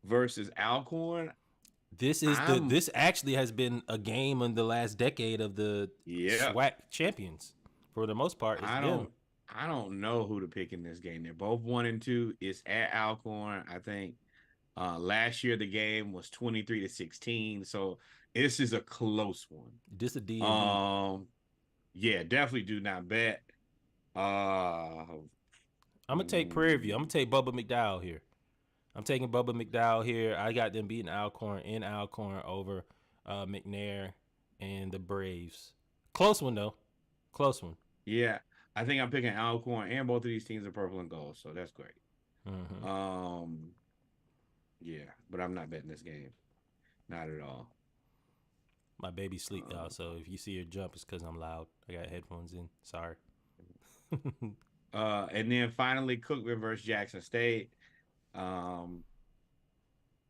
versus Alcorn. I'm This actually has been a game in the last decade of the yeah. SWAC champions. For the most part, it's I them. don't I don't know who to pick in this game. They're both 1-2. It's at Alcorn. I think last year the game was 23-16. So this is a close one. This a D and D. Um yeah, definitely do not bet. Uh I'm gonna take Prairie View. I'm gonna take Bubba McDowell here. I'm taking Bubba McDowell here. I got them beating Alcorn in Alcorn over McNair and the Braves. Close one though. Close one. yeah, I think I'm picking Alcorn, and both of these teams are purple and gold, so that's great. Mm-hmm. Um yeah, but I'm not betting this game. Not at all. My baby sleep, y'all. Um, So if you see her jump, it's because I'm loud. I got headphones in. Sorry. and then finally Cookman versus Jackson State. Um,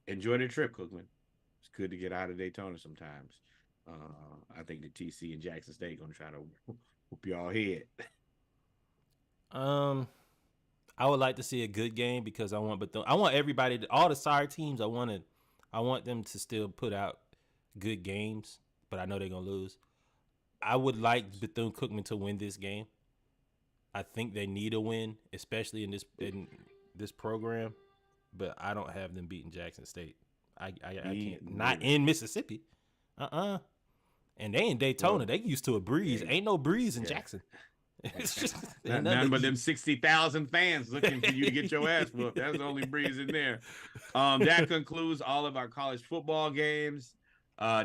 enjoy the trip, Cookman. It's good to get out of Daytona sometimes. I think the TC and Jackson State gonna try to whoop y'all head. um, I would like to see a good game because I want everybody, all the side teams. I want them to still put out good games, but I know they're gonna lose. I would like Bethune Cookman to win this game. I think they need a win, especially in this program. But I don't have them beating Jackson State. I Me can't. Not neither. in Mississippi. And they in Daytona. Well, They used to a breeze. yeah, Ain't no breeze in yeah. Jackson. It's just ain't None nothing but to them eat. 60,000 fans looking for you to get your ass whooped. That's the only breeze in there. That concludes all of our college football games.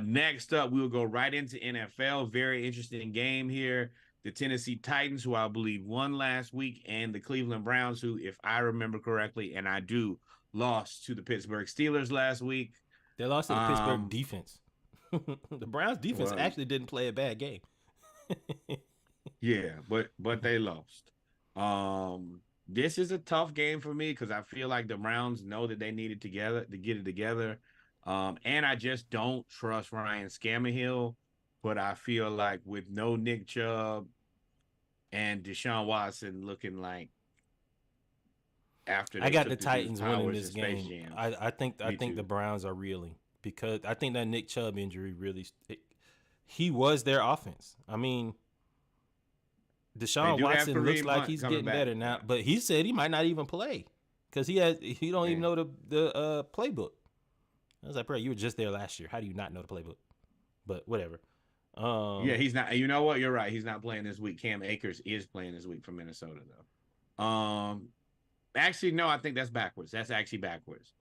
Next up, we will go right into NFL. Very interesting game here. The Tennessee Titans, who I believe won last week, and the Cleveland Browns, who, if I remember correctly, and I do, lost to the Pittsburgh Steelers last week. They lost to the Pittsburgh Um, defense. The Browns defense well, actually didn't play a bad game. yeah, but they lost. This is a tough game for me because I feel like the Browns know that they needed together to get it together. And I just don't trust Ryan Scammahil, but I feel like with no Nick Chubb and Deshaun Watson looking like after I they got the took the dude's Titans winning powers this in Space game. Jam. I Me think the too. Browns are reeling because I think that Nick Chubb injury he was their offense. I mean, They Deshaun do have Watson looks Kareem like Hunt he's coming getting back. better now, Yeah. but he said he might not even play because he don't even Man. know the playbook. I was like, bro, you were just there last year. How do you not know the playbook? But whatever. Yeah, he's not. You know what? You're right. He's not playing this week. Cam Akers is playing this week for Minnesota, though. Actually, no, I think that's backwards. That's actually backwards.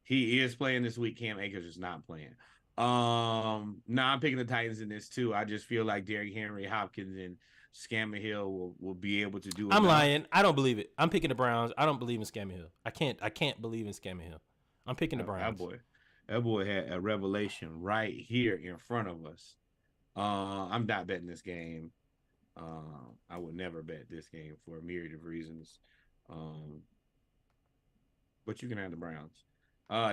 He is playing this week. Cam Akers is not playing. No, I'm picking the Titans in this too. I just feel like Derrick Henry, Hopkins, and Scammer Hill will be able to do I'm enough. lying. I don't believe it. I'm picking the Browns. I don't believe in Scammer Hill. I can't believe in Scammer Hill. I'm picking the That Browns. boy, that boy had a revelation right here in front of us. I'm not betting this game. I would never bet this game for a myriad of reasons. Um, but you can have the Browns.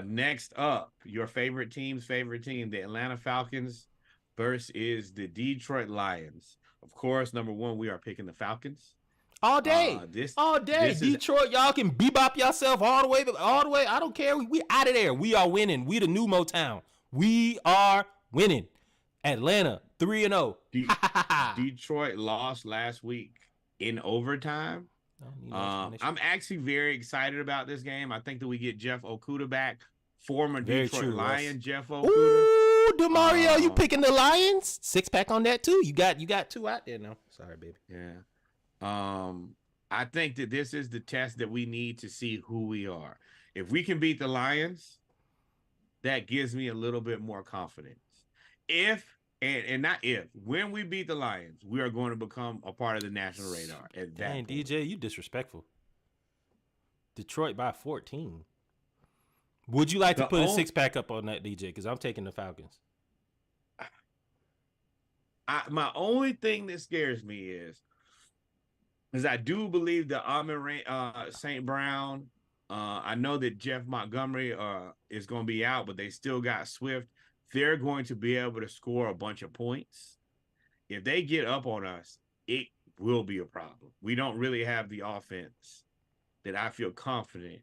Next up, your favorite team, the Atlanta Falcons versus the Detroit Lions. Of course, number one, we are picking the Falcons. All Uh, day. this All day. this is Detroit, y'all can bebop yourself all the way. All the way. I don't care. We out of there. We are winning. We the new Motown. We are winning. Atlanta 3-0. De- Detroit lost last week in overtime. I'm actually very excited about this game. I think that we get Jeff Okuda back, former Very Detroit true, Lion Russ. Jeff Okuda. Ooh, Demario, you picking the Lions? 6-pack on that too. You got two out there now. Sorry, baby. Yeah. I think that this is the test that we need to see who we are. If we can beat the Lions, that gives me a little bit more confidence. If and not if, when we beat the Lions, we are going to become a part of the national radar. At that Dang, point. DJ, you disrespectful. Detroit by 14. Would you like to put a 6-pack up on that, DJ? Because I'm taking the Falcons. My only thing that scares me is I do believe that St. Brown. I know that Jeff Montgomery is going to be out, but they still got Swift. They're going to be able to score a bunch of points. If they get up on us, it will be a problem. We don't really have the offense that I feel confident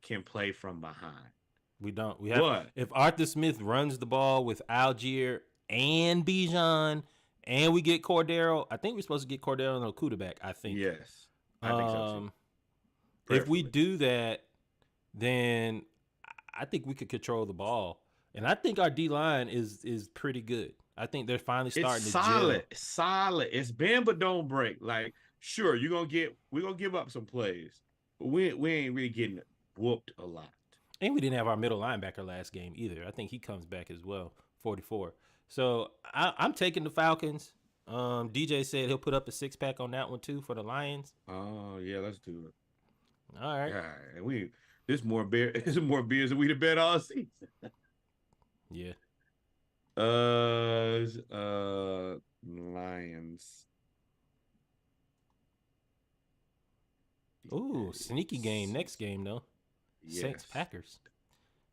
can play from behind. We don't. We have. If Arthur Smith runs the ball with Algier and Bijan, and we get Cordero, I think we're supposed to get Cordero and Okuda back. I think. Yes, I think so too. If we do that, then I think we could control the ball, and I think our D line is pretty good. I think they're finally starting to gel. Solid. It's bend but don't break. Like, sure, we're gonna give up some plays, but we ain't really getting whooped a lot. And we didn't have our middle linebacker last game either. I think he comes back as well, 44. So I'm taking the Falcons. DJ said he'll put up a 6-pack on that one too for the Lions. Oh yeah, let's do it. All right. And this more beers than we'd have bet all season. Yeah. Lions. Ooh, sneaky game. Next game though. Yes. Saints Packers.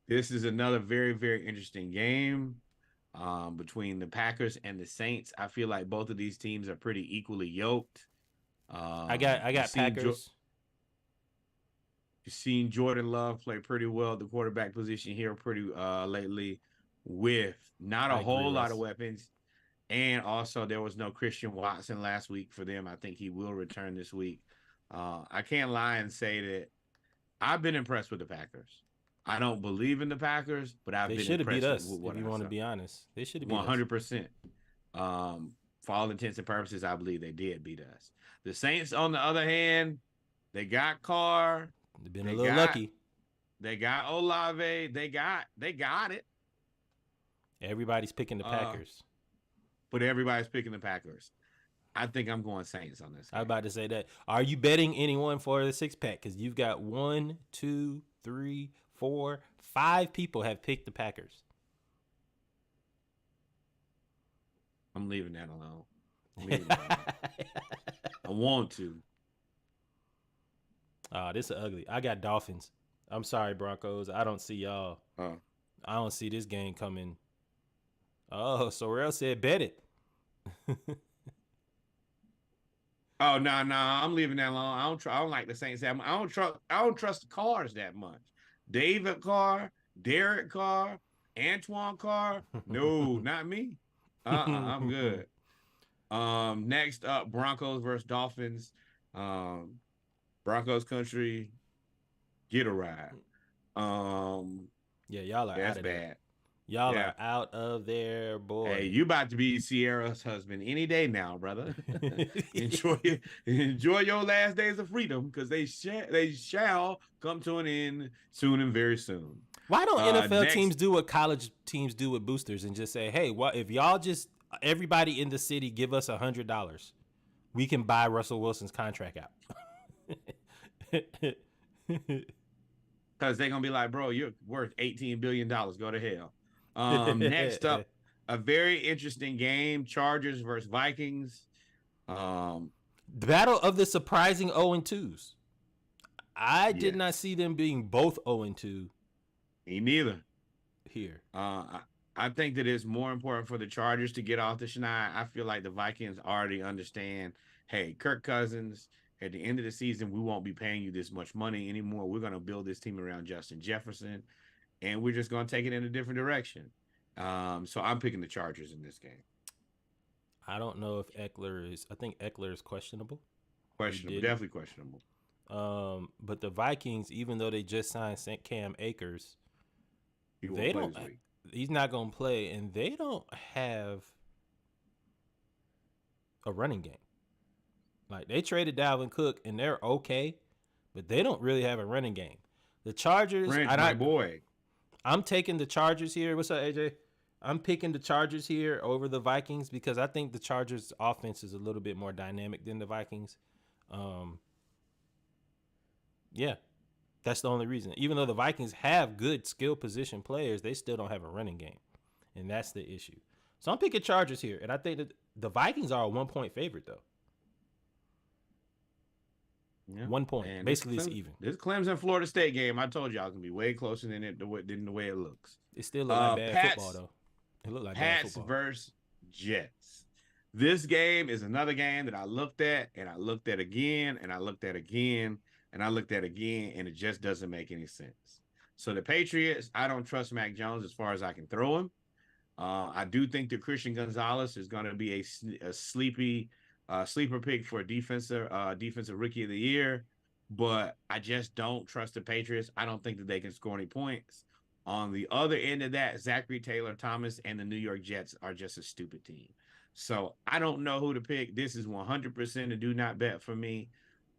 This is another very, very interesting game between the Packers and the Saints. I feel like both of these teams are pretty equally yoked. I got Packers. You've seen Jordan Love play pretty well at the quarterback position here pretty lately with not a whole lot of weapons. And also there was no Christian Watson last week for them. I think he will return this week. I can't lie and say that I've been impressed with the Packers. I don't believe in the Packers, but I've been impressed beat us, with what if you want to be honest. They should have beat 100%. For all intents and purposes, I believe they did beat us. The Saints, on the other hand, they got Carr. They've been a little lucky. They got Olave. They got it. Everybody's picking the Packers. But everybody's picking the Packers. I think I'm going Saints on this game. I was about to say that. Are you betting anyone for the 6-pack? Because you've got 1, 2, 3, 4, 5 people have picked the Packers. I'm leaving that alone. I want to. Oh, this is ugly. I got Dolphins. I'm sorry, Broncos. I don't see y'all. I don't see this game coming. Oh, Sorrell said bet it. Oh no, I'm leaving that alone. I don't like the Saints that much. I don't trust the Carrs that much. David Carr, Derek Carr, Antoine Carr. No, not me. I'm good. Next up, Broncos versus Dolphins. Broncos country, get a ride. Yeah, y'all are that's out of bad. There. Y'all are out of there, boy. Hey, you about to be Sierra's husband any day now, brother. enjoy your last days of freedom, because they shall come to an end soon and very soon. Why don't NFL teams do what college teams do with boosters and just say, hey, if y'all just everybody in the city give us $100, we can buy Russell Wilson's contract out. Because they're gonna be like, bro, you're worth $18 billion. Go to hell. Next up, a very interesting game: Chargers versus Vikings. Battle of the surprising 0-2s. I did not Yes. see them being both 0-2 Me neither. here. I think that it's more important for the Chargers to get off the schneid. I feel like the Vikings already understand. Hey, Kirk Cousins. At the end of the season, we won't be paying you this much money anymore. We're going to build this team around Justin Jefferson, and we're just going to take it in a different direction. So I'm picking the Chargers in this game. I don't know if Eckler is. I think Eckler is questionable. He Questionable, didn't. definitely questionable. But the Vikings, even though they just signed St. Cam Akers, He won't they play don't. this week. He's not gonna play, and they don't have a running game. Like they traded Dalvin Cook, and they're okay, but they don't really have a running game. The Chargers, French, my boy. I'm taking the Chargers here. What's up, AJ? I'm picking the Chargers here over the Vikings because I think the Chargers' offense is a little bit more dynamic than the Vikings. Um, yeah, that's the only reason. Even though the Vikings have good skill position players, they still don't have a running game, and that's the issue. So I'm picking Chargers here, and I think that the Vikings are a 1-point favorite though. Yeah. 1 point, And basically it's even. This Clemson Florida State game, I told y'all, it's gonna be way closer than the way it looks. It still look like bad football though. It looked like bad Pats football. versus Jets. This game is another game that I looked at and I looked at again and I looked at again and I looked at again, and it just doesn't make any sense. So the Patriots, I don't trust Mac Jones as far as I can throw him. I do think that Christian Gonzalez is going to be a sleeper pick for defensive rookie of the year, but I just don't trust the Patriots. I don't think that they can score any points. On the other end of that, Zachary Taylor Thomas and the New York Jets are just a stupid team. So I don't know who to pick. This is 100% a do not bet for me.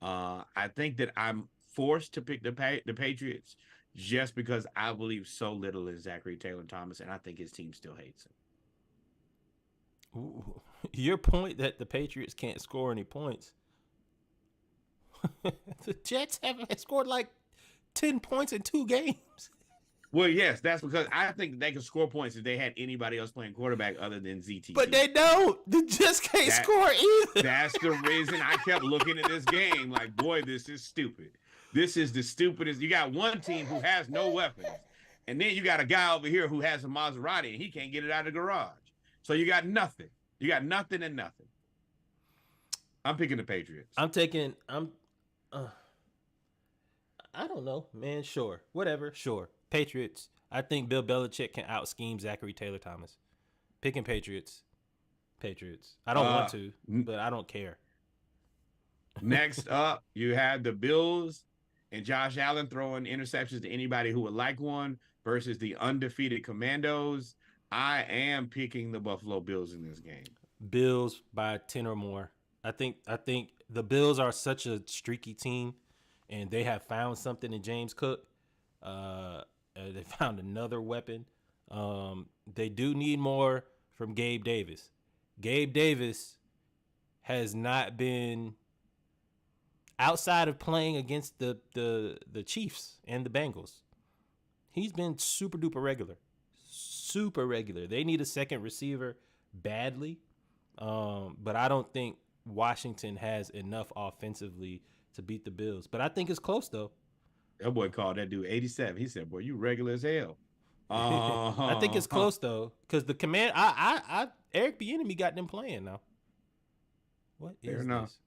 I think that I'm forced to pick the Patriots just because I believe so little in Zachary Taylor Thomas, and I think his team still hates him. Ooh. Your point that the Patriots can't score any points. The Jets have scored like 10 points in 2 games. Well, yes, that's because I think they could score points if they had anybody else playing quarterback other than ZT. But they don't. The Jets can't score either. That's the reason I kept looking at this game like, boy, this is stupid. This is the stupidest. You got one team who has no weapons, and then you got a guy over here who has a Maserati and he can't get it out of the garage. So you got nothing. You got nothing and nothing. I'm picking the Patriots. I don't know, man. Sure. Whatever. Sure. Patriots. I think Bill Belichick can out scheme Zachary Taylor Thomas. Picking Patriots. Patriots. I don't want to, but I don't care. Next up, you have the Bills and Josh Allen throwing interceptions to anybody who would like one versus the undefeated Commandos. I am picking the Buffalo Bills in this game. Bills by 10 or more. I think the Bills are such a streaky team, and they have found something in James Cook. They found another weapon. They do need more from Gabe Davis. Gabe Davis has not been outside of playing against the Chiefs and the Bengals. He's been super duper regular. Super regular. They need a second receiver badly. But I don't think Washington has enough offensively to beat the Bills. But I think it's close though. That boy called that dude 87. He said, "Boy, you regular as hell." I think it's close though, because the command. Eric Bieniemy got them playing now. What is Fair enough. this?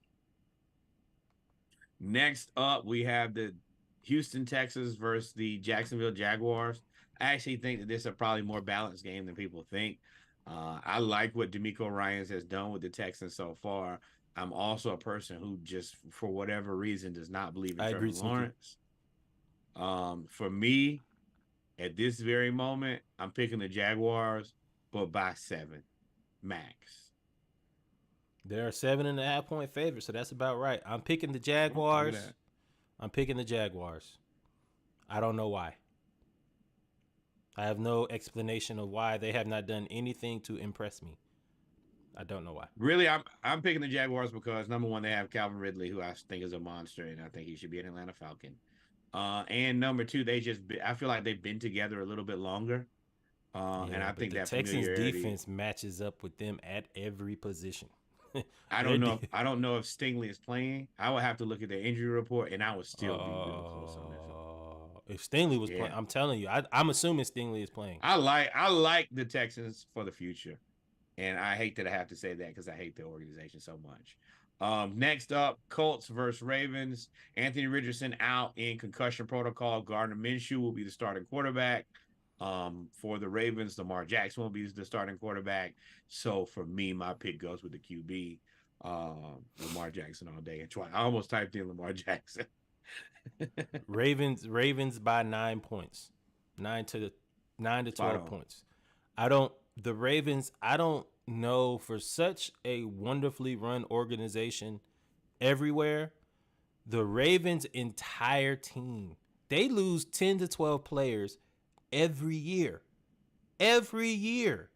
Next up, we have the Houston Texans versus the Jacksonville Jaguars. I actually think that this is a probably more balanced game than people think. I like what DeMeco Ryans has done with the Texans so far. I'm also a person who just, for whatever reason, does not believe in Trevor Lawrence. For me, at this very moment, I'm picking the Jaguars, but by 7 max. They're a 7.5-point favorite, so that's about right. I'm picking the Jaguars. I'm picking the Jaguars. I don't know why. I have no explanation of why. They have not done anything to impress me. I don't know why. Really, I'm picking the Jaguars because, number one, they have Calvin Ridley, who I think is a monster, and I think he should be an Atlanta Falcon. And number two, I feel like they've been together a little bit longer. And I think the that Texans familiarity, defense matches up with them at every position. I don't Their know. de- I don't know if Stingley is playing. I would have to look at the injury report, and I would still be real close on this one. if Stingley was Yeah, playing, I'm telling you, I'm assuming Stingley is playing. I like the Texans for the future, and I hate that I have to say that because I hate the organization so much. Next up, Colts versus Ravens. Anthony Richardson out in concussion protocol. Gardner Minshew will be the starting quarterback. For the Ravens, Lamar Jackson will be the starting quarterback. So for me, my pick goes with the QB, Lamar Jackson all day. And I almost typed in Lamar Jackson. Ravens by 9 points, 9 to Spot 12 on. points. The Ravens. I don't know, for such a wonderfully run organization everywhere. The Ravens' entire team, they lose 10 to 12 players every year. Every year.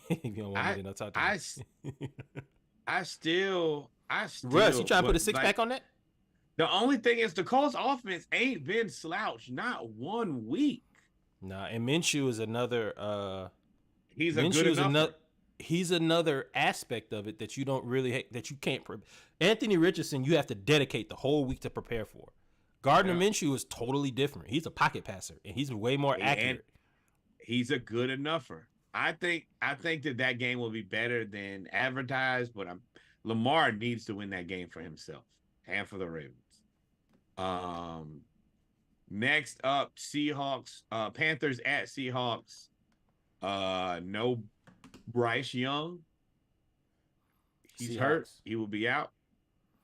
If you don't want me I to know, talk to I me. I Russ, you still trying to put a but six like pack on that? the only thing is the Colts offense ain't been slouched not 1 week. Nah, and Minshew is another. He's a good Minshew is another. enougher. He's another aspect of it that you don't really that you can't. Anthony Richardson, you have to dedicate the whole week to prepare for. Gardner Yeah. Minshew is totally different. He's a pocket passer, and he's way more And accurate. he's a good enougher. I think that game will be better than advertised, but Lamar needs to win that game for himself and for the Ravens. Um Next up, Seahawks, Panthers at Seahawks. No Bryce Young. He's hurt. Seahawks. He will be out.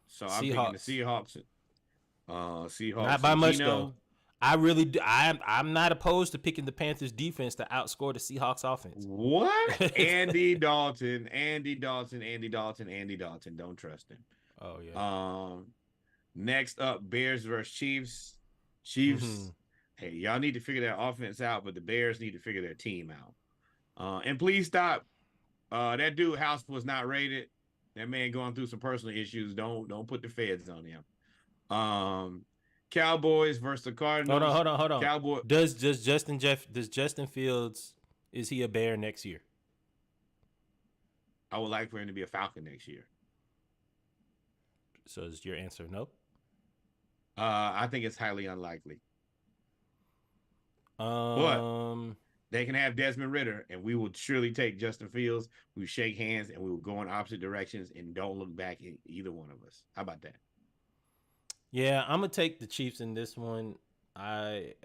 So I'm picking the Seahawks. Seahawks. Not Seahawks by and much though. Geno. I really do. I'm not opposed to picking the Panthers defense to outscore the Seahawks offense. What? Andy Dalton. Andy Dalton. Andy Dalton. Andy Dalton. Don't trust him. Oh yeah. Next up, Bears versus Chiefs. Chiefs. Hey, y'all need to figure their offense out, but the Bears need to figure their team out. And please stop. That dude house was not rated. That man going through some personal issues. Don't put the feds on him. Cowboys versus the Cardinals. Hold on. Cowboy. Does Justin Fields, is he a Bear next year? I would like for him to be a Falcon next year. So is your answer no? I think it's highly unlikely. Um, They can have Desmond Ritter, and we will surely take Justin Fields. We shake hands, and we will go in opposite directions, and don't look back at either one of us. How about that? yeah, I'm gonna take the Chiefs in this one. I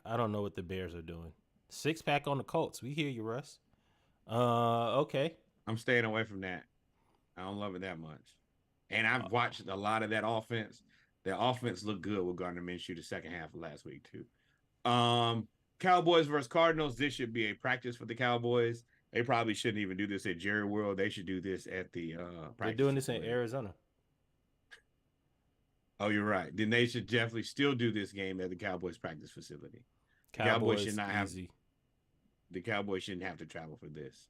don't know what the Bears are doing. 6-pack on the Colts. We hear you, Russ. Okay. I'm staying away from that. I don't love it that much. And I've watched a lot of that offense. Their offense looked good with Gardner Minshew the second half of last week, too. Cowboys versus Cardinals. This should be a practice for the Cowboys. They probably shouldn't even do this at Jerry World. They should do this at the practice. They're doing this in Arizona. Oh, you're right. Then they should definitely still do this game at the Cowboys practice facility. Cowboys should not have easy. the Cowboys shouldn't have to travel for this.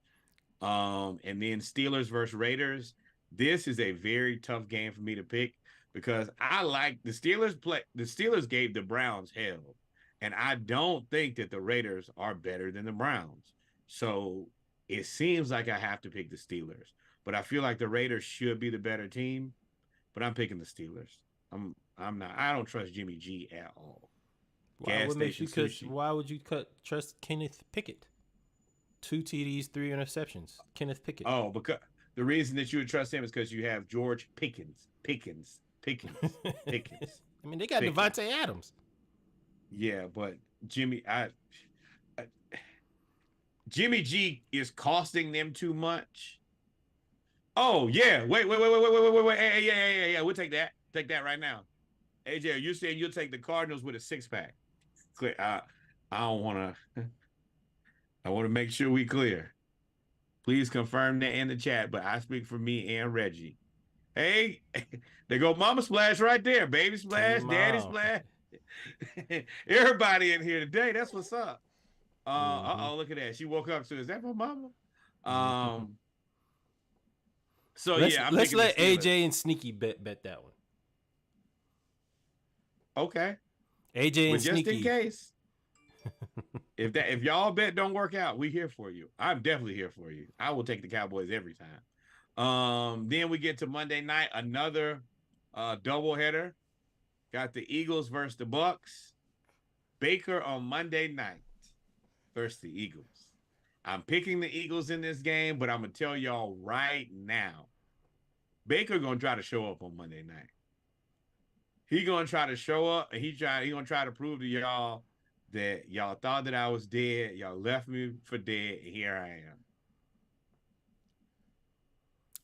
And then Steelers versus Raiders. This is a very tough game for me to pick because I like the Steelers play. The Steelers gave the Browns hell, and I don't think that the Raiders are better than the Browns. So it seems like I have to pick the Steelers, but I feel like the Raiders should be the better team. But I'm picking the Steelers. I'm not. I don't trust Jimmy G at all. Why would you trust Kenneth Pickett? 2 TDs, 3 interceptions. Kenneth Pickett. Oh, because the reason that you would trust him is because you have George Pickens. I mean, they got Pickens. Devontae Adams. Yeah, but Jimmy G is costing them too much. Oh yeah, wait. Hey, yeah. We'll take that. Take that right now. AJ, you're saying you'll take the Cardinals with a 6-pack? Clear. I don't want to. I want to make sure we clear. Please confirm that in the chat. But I speak for me and Reggie. Hey, they go Mama Splash right there. Baby Splash, Daddy Splash. Everybody in here today. That's what's up. Look at that. She woke up. So is that my mama? So let's let AJ and Sneaky bet that one. Okay. AJ and just Sneaky. in case. If y'all bet don't work out, we here for you. I'm definitely here for you. I will take the Cowboys every time. Then we get to Monday night, another doubleheader. Got the Eagles versus the Bucks. Baker on Monday night versus the Eagles. I'm picking the Eagles in this game, but I'm gonna tell y'all right now, Baker gonna try to show up on Monday night. He gonna try to show up, and he gonna try to prove to y'all that y'all thought that I was dead. Y'all left me for dead. And here I am.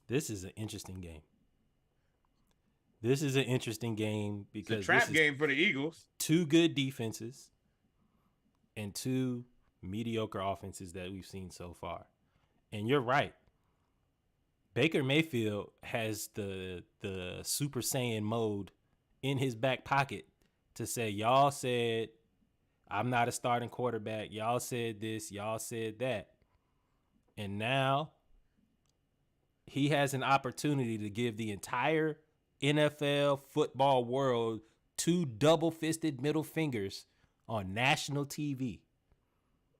This is an interesting game. This is an interesting game It's a because this trap is game for the Eagles. two good defenses and two mediocre offenses that we've seen so far. And you're right. Baker Mayfield has the Super Saiyan mode in his back pocket to say, y'all said I'm not a starting quarterback. Y'all said this, y'all said that. And now he has an opportunity to give the entire NFL football world two double-fisted middle fingers on national TV.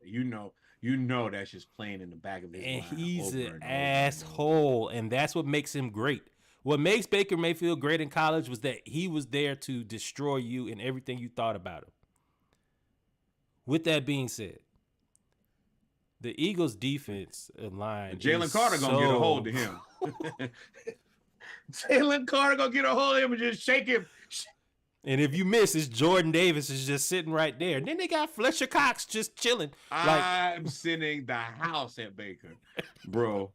You know that's just playing in the back of his And mind. he's over an and asshole. And that's what makes him great. What makes Baker Mayfield great in college was that he was there to destroy you and everything you thought about him. With that being said, the Eagles' defense line, Jalen Carter gonna get a hold of him. Jalen Carter gonna get a hold of him and just shake him. And if you miss, it's Jordan Davis is just sitting right there. And then they got Fletcher Cox just chilling. I'm sending the house at Baker, bro.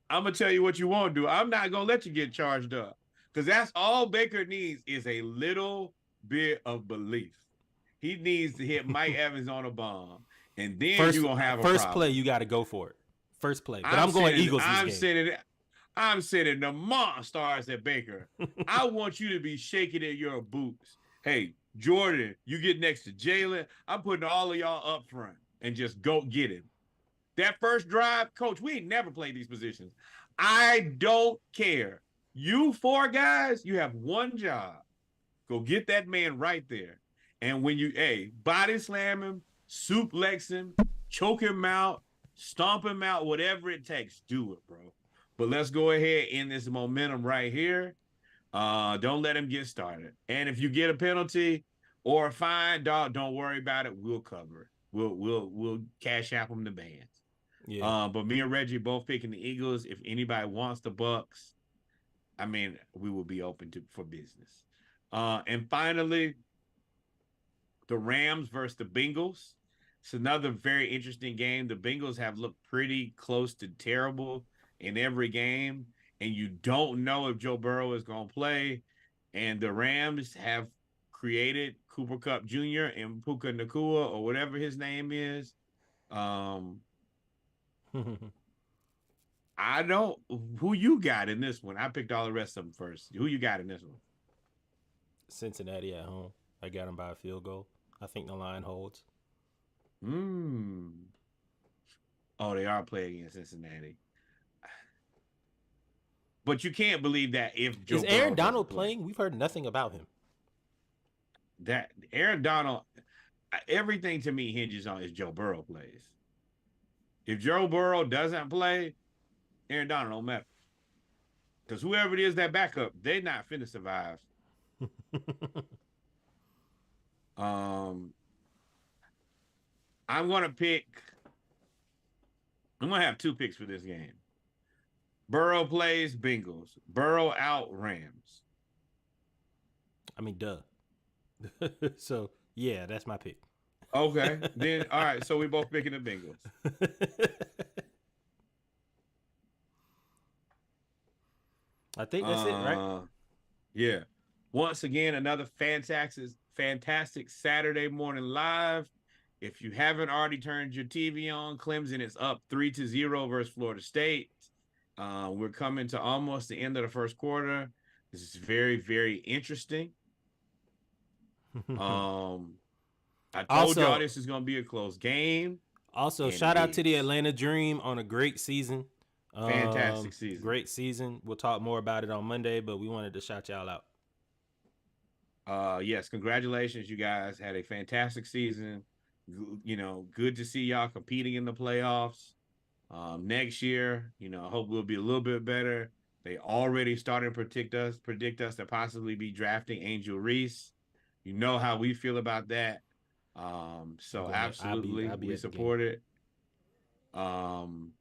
I'm gonna tell you what you won't do. I'm not gonna let you get charged up, because that's all Baker needs is a little bit of belief. He needs to hit Mike Evans on a bomb, and then you're gonna have a first problem. play. You got to go for it. First play. But I'm going Eagles this game. I'm sending the monsters at Baker. I want you to be shaking in your boots. Hey, Jordan, you get next to Jalen. I'm putting all of y'all up front and just go get him. That first drive, coach, we ain't never played these positions. I don't care. You four guys, you have one job. Go get that man right there. And when body slam him, suplex him, choke him out, stomp him out, whatever it takes, do it, bro. But let's go ahead in this momentum right here. Don't let him get started. And if you get a penalty or a fine, dog, don't worry about it. We'll cover it. We'll cash out him the bands. Yeah. But me and Reggie both picking the Eagles. If anybody wants the Bucks, I mean, we will be open for business. And finally, the Rams versus the Bengals. It's another very interesting game. The Bengals have looked pretty close to terrible in every game, and you don't know if Joe Burrow is going to play. And the Rams have created Cooper Kupp Jr. and Puka Nacua, or whatever his name is. I don't. Who you got in this one? I picked all the rest of them first. Who you got in this one? Cincinnati at home. I got them by a field goal. I think the line holds. Oh, they are playing against Cincinnati. But you can't believe that if Joe is Burrow Aaron Donald play. playing? We've heard nothing about him. That Aaron Donald, everything to me hinges on if Joe Burrow plays. If Joe Burrow doesn't play, Aaron Donald don't matter. Because whoever it is that backup, they're not finna survive. I'm gonna have two picks for this game. Burrow plays Bengals. Burrow out Rams. I mean, duh. So yeah, that's my pick. Okay. Then all right, so we both picking the Bengals. I think that's it, right? Yeah. Once again, another fantastic Saturday morning live. If you haven't already turned your TV on, Clemson is up 3-0 versus Florida State. We're coming to almost the end of the first quarter. This is very, very interesting. I told y'all this is going to be a close game. Also, shout out to the Atlanta Dream on a great season. Fantastic season. Great season. We'll talk more about it on Monday, but we wanted to shout y'all out. Yes, congratulations. You guys had a fantastic season. Good to see y'all competing in the playoffs. Next year, I hope we'll be a little bit better. They already started to predict us to possibly be drafting Angel Reese. You know how we feel about that. I'm So going. absolutely, I'll be we at the game, support it. Um,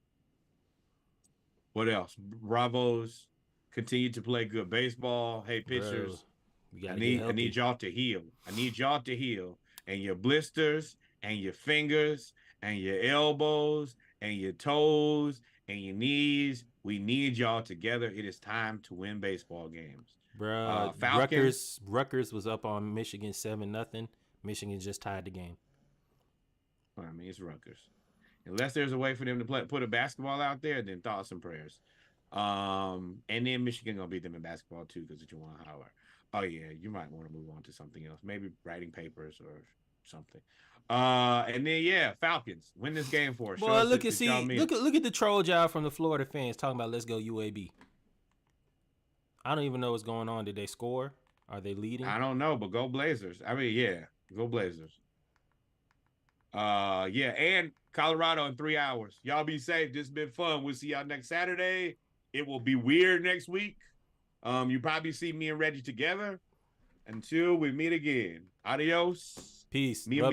what else? Bravos continue to play good baseball. Hey, bro. pitchers, We I gotta get need I need healthy, y'all to heal. I need y'all to heal. And your blisters and your fingers and your elbows and your toes and your knees. We need y'all together. It is time to win baseball games. bro. Falcons. Rutgers was up on Michigan 7-0. Michigan just tied the game. I mean, it's Rutgers. Unless there's a way for them to put a basketball out there, then thoughts and prayers. And then Michigan gonna beat them in basketball too because of Juwan Howard. Oh yeah, you might want to move on to something else, maybe writing papers or something. And then yeah, Falcons win this game for us. Show Boy, us that y'all mean it. look at the troll job from the Florida fans talking about let's go UAB. I don't even know what's going on. Did they score? Are they leading? I don't know, but go Blazers. I mean, yeah, go Blazers. Yeah, and Colorado in 3 hours. Y'all be safe. This has been fun. We'll see y'all next Saturday. It will be weird next week. You probably see me and Reggie together. Until we meet again. Adios. Peace. Mi Love